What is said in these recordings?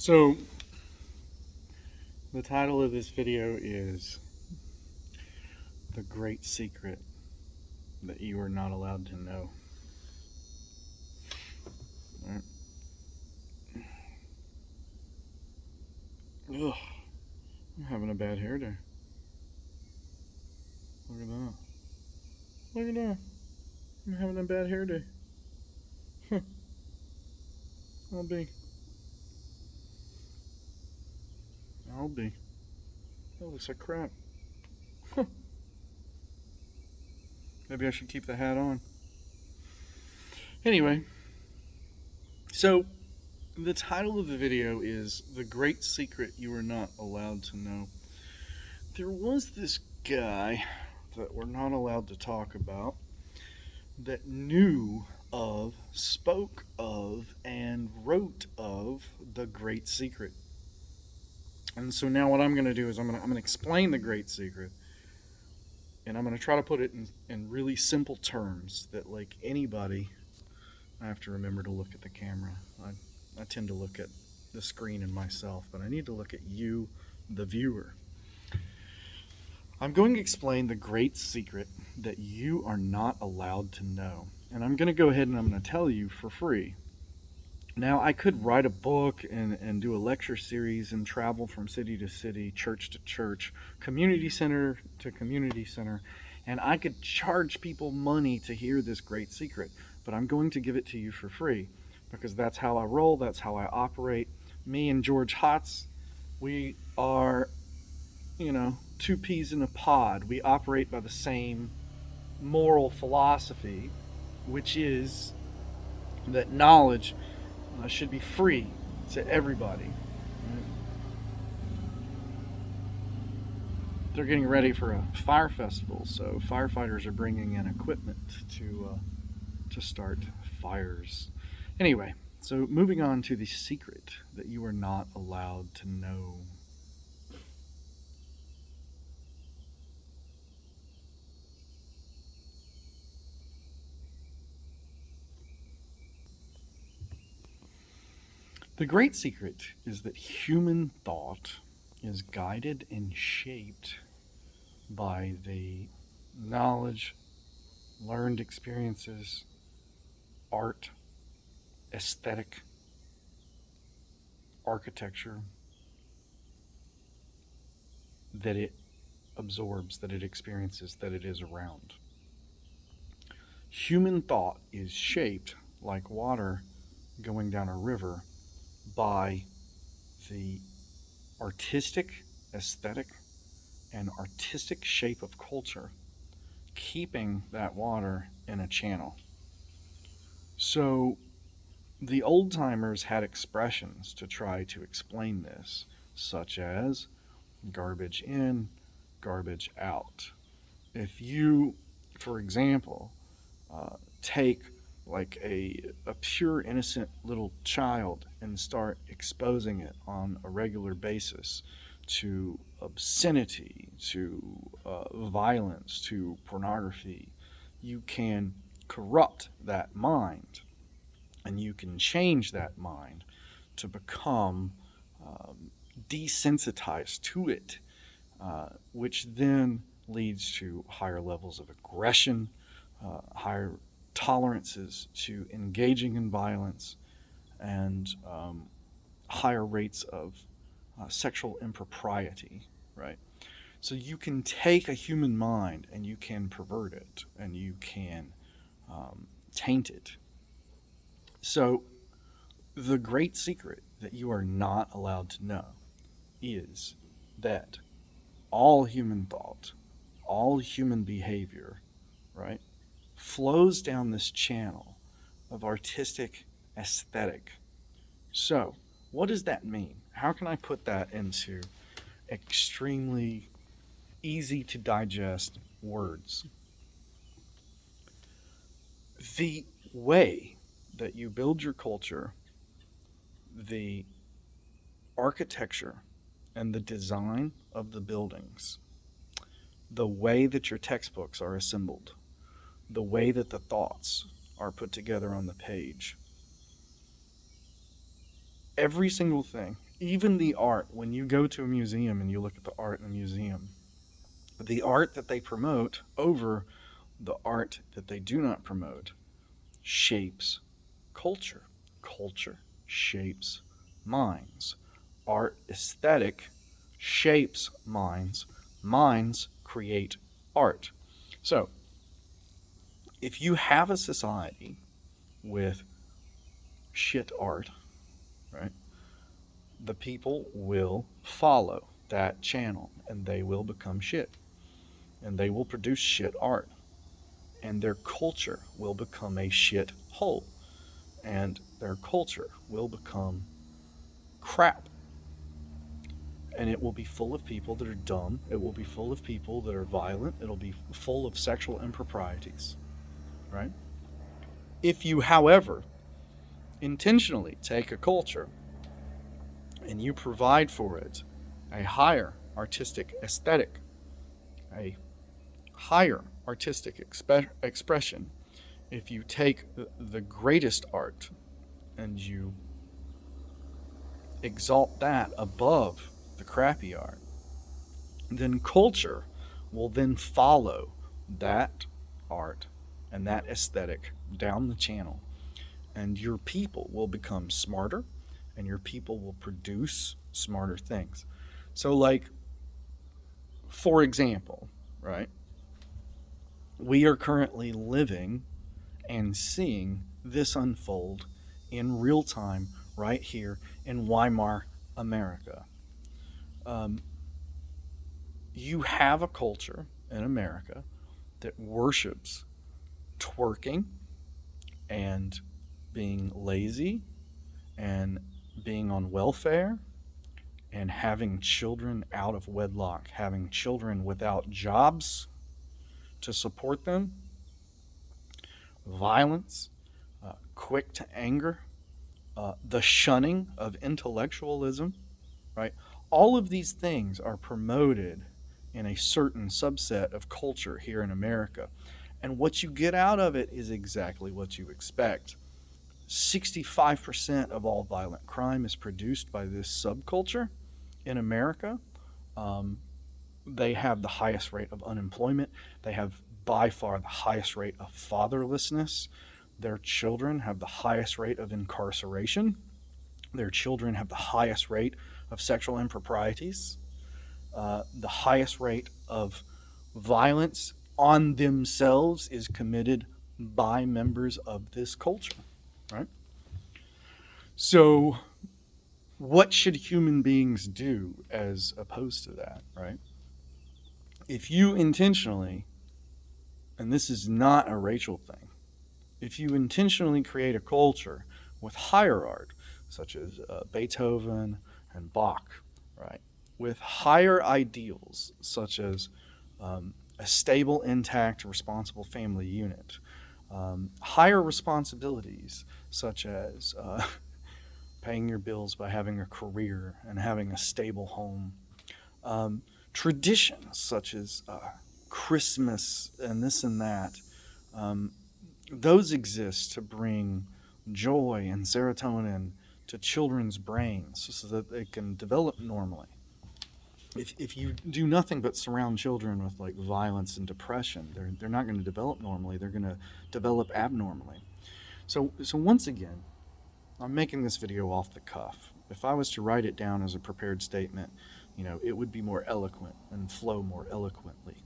So, the title of this video is The Great Secret That You Are Not Allowed to Know. Right. Ugh, I'm having a bad hair day. Look at that. Look at that. I'm having a bad hair day. Huh. I'll be. That looks like crap. Huh. Maybe I should keep the hat on. Anyway, so the title of the video is The Great Secret You Are Not Allowed to Know. There was this guy that we're not allowed to talk about that knew of, spoke of, and wrote of the Great Secret. And so now what I'm going to do is I'm going to explain the Great Secret, and I'm going to try to put it in really simple terms that, like, anybody. I have to remember to look at the camera. I tend to look at the screen and myself, but I need to look at you, the viewer. I'm going to explain the great secret that you are not allowed to know. And I'm going to go ahead and I'm going to tell you for free. Now, I could write a book and do a lecture series and travel from city to city, church to church, community center to community center, and I could charge people money to hear this great secret. But I'm going to give it to you for free because that's how I roll, that's how I operate. Me and George Hotz, we are, two peas in a pod. We operate by the same moral philosophy, which is that knowledge should be free to everybody. They're getting ready for a fire festival, so firefighters are bringing in equipment to start fires. Anyway, so moving on to the secret that you are not allowed to know. The great secret is that human thought is guided and shaped by the knowledge, learned experiences, art, aesthetic, architecture that it absorbs, that it experiences, that it is around. Human thought is shaped like water going down a river by the artistic, aesthetic, and artistic shape of culture, keeping that water in a channel. So the old timers had expressions to try to explain this, such as garbage in, garbage out. If you, for example, take like a pure innocent little child and start exposing it on a regular basis to obscenity, to violence, to pornography, you can corrupt that mind and you can change that mind to become desensitized to it, which then leads to higher levels of aggression, higher tolerances to engaging in violence, and higher rates of sexual impropriety, right? So you can take a human mind and you can pervert it and you can taint it. So the great secret that you are not allowed to know is that all human thought, all human behavior, right, flows down this channel of artistic aesthetic. So, what does that mean? How can I put that into extremely easy to digest words? The way that you build your culture, the architecture and the design of the buildings, the way that your textbooks are assembled, the way that the thoughts are put together on the page, every single thing, Even the art, when you go to a museum and you look at the art in a museum, the art that they promote over the art that they do not promote shapes culture. Culture shapes minds. Art aesthetic shapes minds. Minds create art. So, if you have a society with shit art, right, the people will follow that channel and they will become shit. And they will produce shit art. And their culture will become a shit hole. And their culture will become crap. And it will be full of people that are dumb. It will be full of people that are violent. It'll be full of sexual improprieties, right? If you, however, intentionally take a culture and you provide for it a higher artistic aesthetic, a higher artistic expression, if you take the greatest art and you exalt that above the crappy art, then culture will then follow that art and that aesthetic down the channel. And your people will become smarter and your people will produce smarter things. So, like, for example, right, we are currently living and seeing this unfold in real time right here in Weimar, America. Um, you have a culture in America that worships twerking and being lazy and being on welfare and having children out of wedlock, having children without jobs to support them, violence, quick to anger, the shunning of intellectualism, right? All of these things are promoted in a certain subset of culture here in America. And what you get out of it is exactly what you expect. 65% of all violent crime is produced by this subculture in America. Um, they have the highest rate of unemployment. They have by far the highest rate of fatherlessness. Their children have the highest rate of incarceration. Their children have the highest rate of sexual improprieties, the highest rate of violence on themselves is committed by members of this culture, right? So, what should human beings do as opposed to that, right? If you intentionally, and this is not a racial thing, if you intentionally create a culture with higher art, such as Beethoven and Bach, right, with higher ideals, such as a stable, intact, responsible family unit, higher responsibilities, such as paying your bills by having a career and having a stable home, traditions such as Christmas and this and that, those exist to bring joy and serotonin to children's brains so that they can develop normally. If you do nothing but surround children with like violence and depression, they're not going to develop normally. They're going to develop abnormally. So once again, I'm making this video off the cuff. If I was to write it down as a prepared statement, it would be more eloquent and flow more eloquently.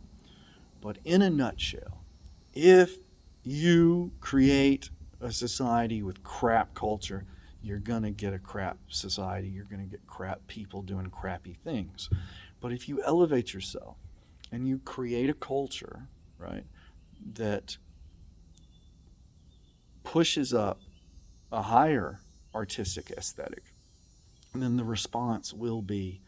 But in a nutshell, if you create a society with crap culture, you're going to get a crap society. You're going to get crap people doing crappy things. But if you elevate yourself and you create a culture, right, that pushes up a higher artistic aesthetic, then the response will be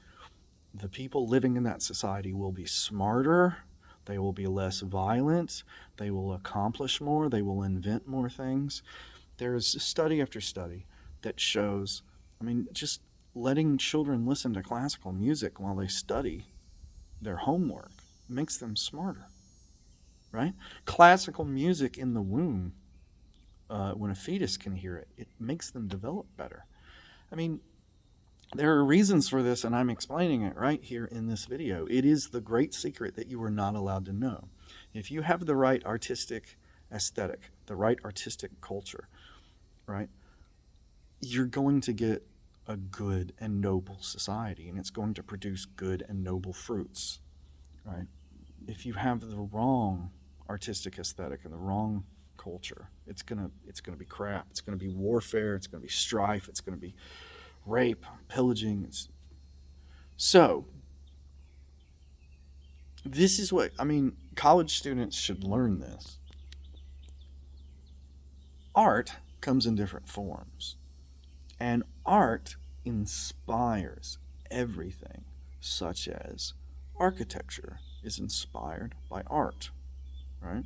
the people living in that society will be smarter, they will be less violent, they will accomplish more, they will invent more things. There's study after study that shows, just letting children listen to classical music while they study their homework makes them smarter, right? Classical music in the womb, when a fetus can hear it, it makes them develop better. I mean, There are reasons for this, and I'm explaining it right here in this video. It is the great secret that you are not allowed to know. If you have the right artistic aesthetic, the right artistic culture, right, you're going to get a good and noble society, and it's going to produce good and noble fruits, right? If you have the wrong artistic aesthetic and the wrong culture, it's gonna be crap. It's gonna be warfare. It's gonna be strife. It's gonna be rape, pillaging. So this is what I mean. College students should learn this. Art comes in different forms, and art inspires everything, such as architecture is inspired by art, right?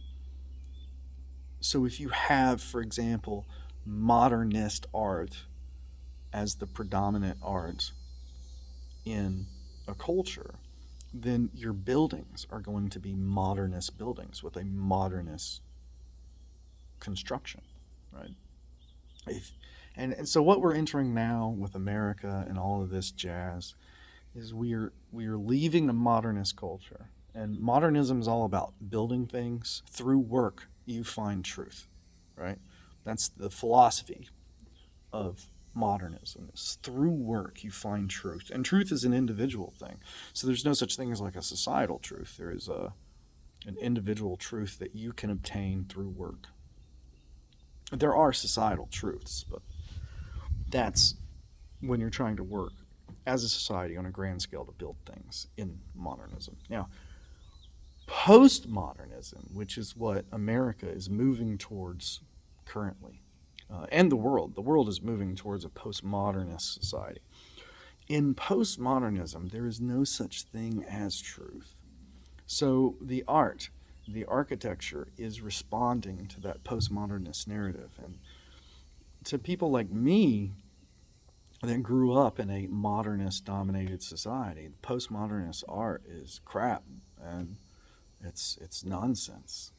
So if you have, for example, modernist art as the predominant art in a culture, then your buildings are going to be modernist buildings with a modernist construction, right? And so what we're entering now with America and all of this jazz is we are leaving the modernist culture. And modernism is all about building things. Through work, you find truth, right? That's the philosophy of modernism. Is through work you find truth. And truth is an individual thing. So there's no such thing as like a societal truth. There is an individual truth that you can obtain through work. There are societal truths, but that's when you're trying to work as a society on a grand scale to build things in modernism. Now, postmodernism, which is what America is moving towards currently, and the world is moving towards a postmodernist society. In postmodernism, there is no such thing as truth. So the art, the architecture is responding to that postmodernist narrative. And to people like me that grew up in a modernist dominated society, postmodernist art is crap, and it's nonsense,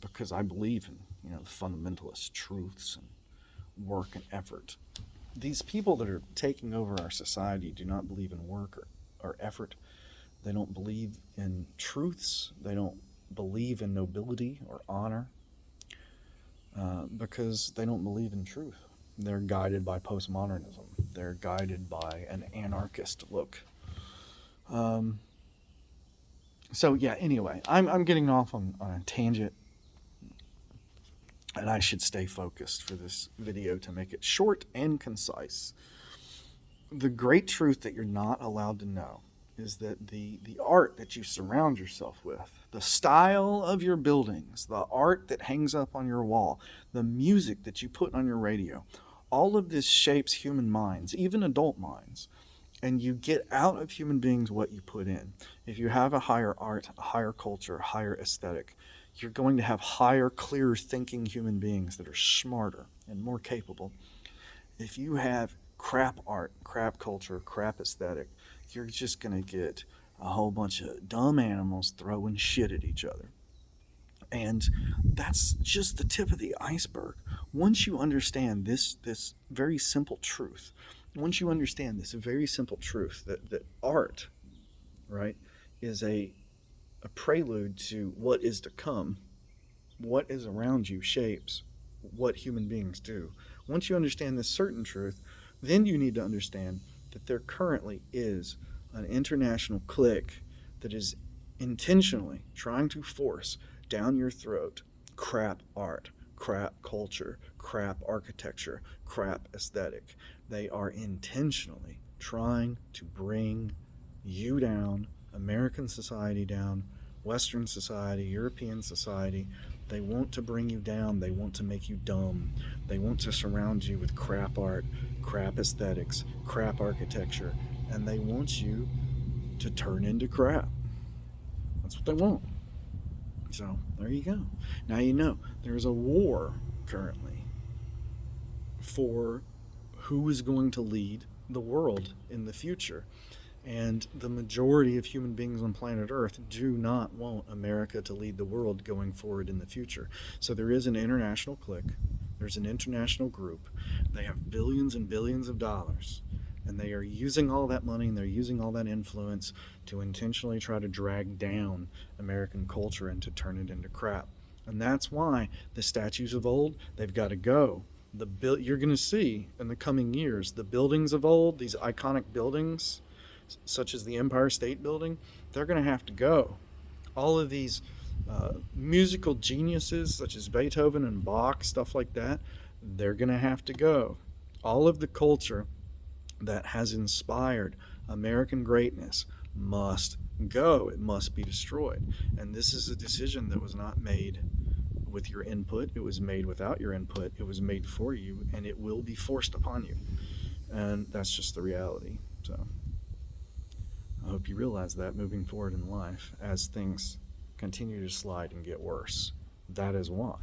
because I believe in the fundamentalist truths and work and effort. These people that are taking over our society do not believe in work or effort. They don't believe in truths. They don't believe in nobility or honor, because they don't believe in truth. They're guided by postmodernism. They're guided by an anarchist look. So yeah, anyway, I'm getting off on a tangent, and I should stay focused for this video to make it short and concise. The great truth that you're not allowed to know is that the art that you surround yourself with, the style of your buildings, the art that hangs up on your wall, the music that you put on your radio, all of this shapes human minds, even adult minds. And you get out of human beings what you put in. If you have a higher art, a higher culture, a higher aesthetic, you're going to have higher, clearer thinking human beings that are smarter and more capable. If you have crap art, crap culture, crap aesthetic, you're just going to get a whole bunch of dumb animals throwing shit at each other. And that's just the tip of the iceberg. Once you understand this very simple truth, once you understand this very simple truth that art, right, is a prelude to what is to come, what is around you shapes what human beings do. Once you understand this certain truth, then you need to understand that there currently is an international clique that is intentionally trying to force down your throat crap art, crap culture, crap architecture, crap aesthetic. They are intentionally trying to bring you down, American society down, Western society, European society. They want to bring you down. They want to make you dumb. They want to surround you with crap art, crap aesthetics, crap architecture, and they want you to turn into crap. That's what they want. So there you go. Now you know there's a war currently for who is going to lead the world in the future. And the majority of human beings on planet Earth do not want America to lead the world going forward in the future. So there is an international clique. There's an international group. They have billions and billions of dollars. And they are using all that money and they're using all that influence to intentionally try to drag down American culture and to turn it into crap. And that's why the statues of old, they've got to go. You're going to see in the coming years the buildings of old, these iconic buildings, such as the Empire State Building, they're going to have to go. All of these musical geniuses, such as Beethoven and Bach, stuff like that, they're going to have to go. All of the culture that has inspired American greatness must go. It must be destroyed. And this is a decision that was not made with your input. It was made without your input. It was made for you, and it will be forced upon you. And that's just the reality. So I hope you realize that moving forward in life as things continue to slide and get worse. That is why.